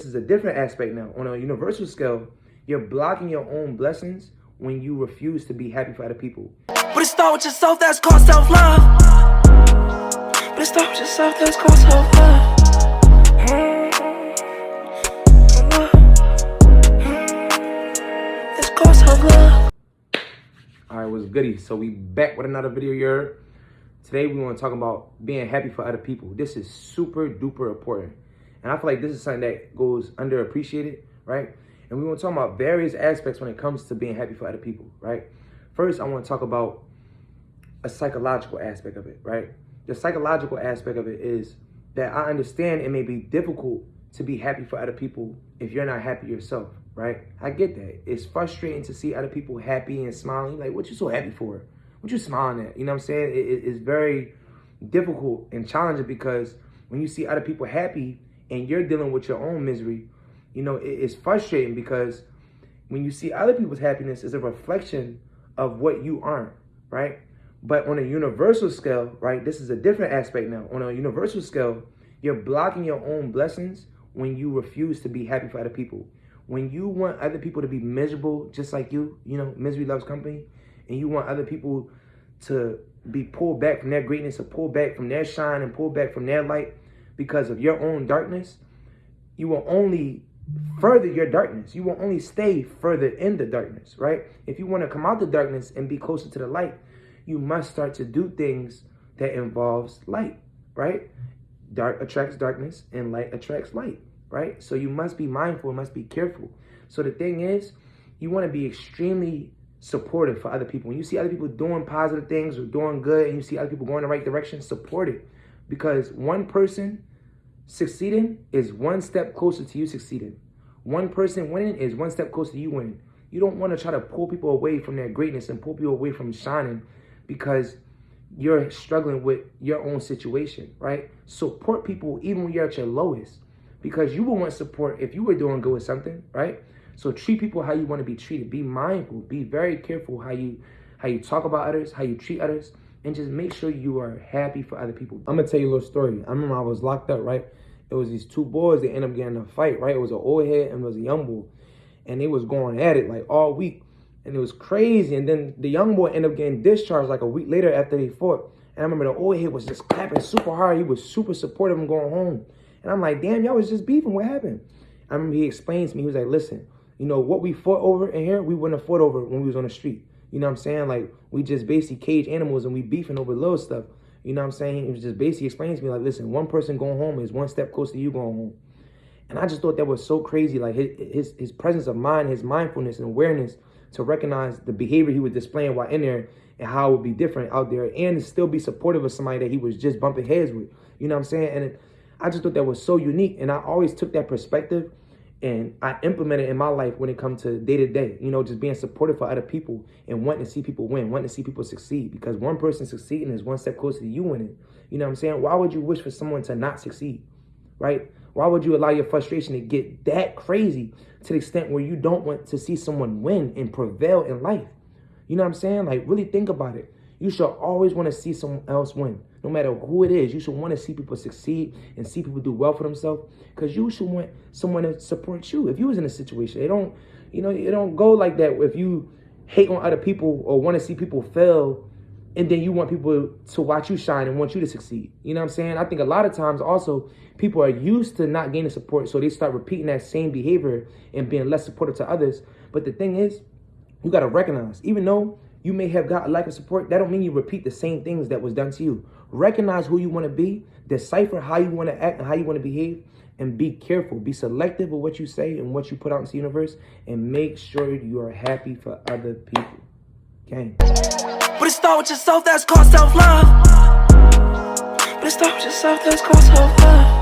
This is a different aspect now. On a universal scale, you're blocking your own blessings when you refuse to be happy for other people. But it start with yourself, that's called self-love. But it start with yourself, that's called self-love. It's called self-love. Alright, what's goody? So we back with another video here. Today we want to talk about being happy for other people. This is super duper important. And I feel like this is something that goes underappreciated, right? And we want to talk about various aspects when it comes to being happy for other people, right? First, I want to talk about a psychological aspect of it, right? The psychological aspect of it is that I understand it may be difficult to be happy for other people if you're not happy yourself, right? I get that. It's frustrating to see other people happy and smiling. Like, what you so happy for? What you smiling at? You know what I'm saying? It's very difficult and challenging because when you see other people happy and you're dealing with your own misery, you know, it's frustrating because when you see other people's happiness, it's a reflection of what you aren't, right? But on a universal scale, right, this is a different aspect now. On a universal scale, you're blocking your own blessings when you refuse to be happy for other people. When you want other people to be miserable just like you know, misery loves company, and you want other people to be pulled back from their greatness or pulled back from their shine and pulled back from their light because of your own darkness, you will only further your darkness. You will only stay further in the darkness, right? If you want to come out the darkness and be closer to the light, you must start to do things that involves light, right? Dark attracts darkness and light attracts light, right? So you must be mindful, must be careful. So the thing is, you want to be extremely supportive for other people. When you see other people doing positive things or doing good and you see other people going in the right direction, support it. Because one person succeeding is one step closer to you succeeding. One person winning is one step closer to you winning. You don't want to try to pull people away from their greatness and pull people away from shining because you're struggling with your own situation, right? Support people even when you're at your lowest because you will want support if you were doing good with something, right? So treat people how you want to be treated. Be mindful. Be very careful how you talk about others, how you treat others, and just make sure you are happy for other people. I'm going to tell you a little story. I remember I was locked up, right? It was these two boys that ended up getting in a fight, right? It was an old head and it was a young boy. And they was going at it like all week. And it was crazy. And then the young boy ended up getting discharged like a week later after they fought. And I remember the old head was just clapping super hard. He was super supportive and going home. And I'm like, damn, y'all was just beefing. What happened? I remember he explained to me, he was like, listen, you know, what we fought over in here, we wouldn't have fought over when we was on the street. You know what I'm saying? Like, we just basically cage animals and we beefing over little stuff. You know what I'm saying? He was just basically explaining to me, like, listen, one person going home is one step closer to you going home. And I just thought that was so crazy, like his presence of mind, his mindfulness and awareness to recognize the behavior he was displaying while in there and how it would be different out there and still be supportive of somebody that he was just bumping heads with. You know what I'm saying? And I just thought that was so unique. And I always took that perspective and I implement it in my life when it comes to day to day, you know, just being supportive for other people and wanting to see people win, wanting to see people succeed, because one person succeeding is one step closer to you winning. You know what I'm saying? Why would you wish for someone to not succeed, right? Why would you allow your frustration to get that crazy to the extent where you don't want to see someone win and prevail in life? You know what I'm saying? Like, really think about it. You should always want to see someone else win. No matter who it is, you should want to see people succeed and see people do well for themselves because you should want someone to support you. If you was in a situation, it don't go like that. If you hate on other people or want to see people fail and then you want people to watch you shine and want you to succeed. You know what I'm saying? I think a lot of times also people are used to not gaining support, so they start repeating that same behavior and being less supportive to others. But the thing is, you got to recognize, even though you may have got a lack of support, that don't mean you repeat the same things that was done to you. Recognize who you want to be, decipher how you want to act and how you want to behave, and be careful. Be selective with what you say and what you put out into the universe, and make sure you are happy for other people. Okay? But it start with yourself, that's called self-love. But it start with yourself, that's called self-love.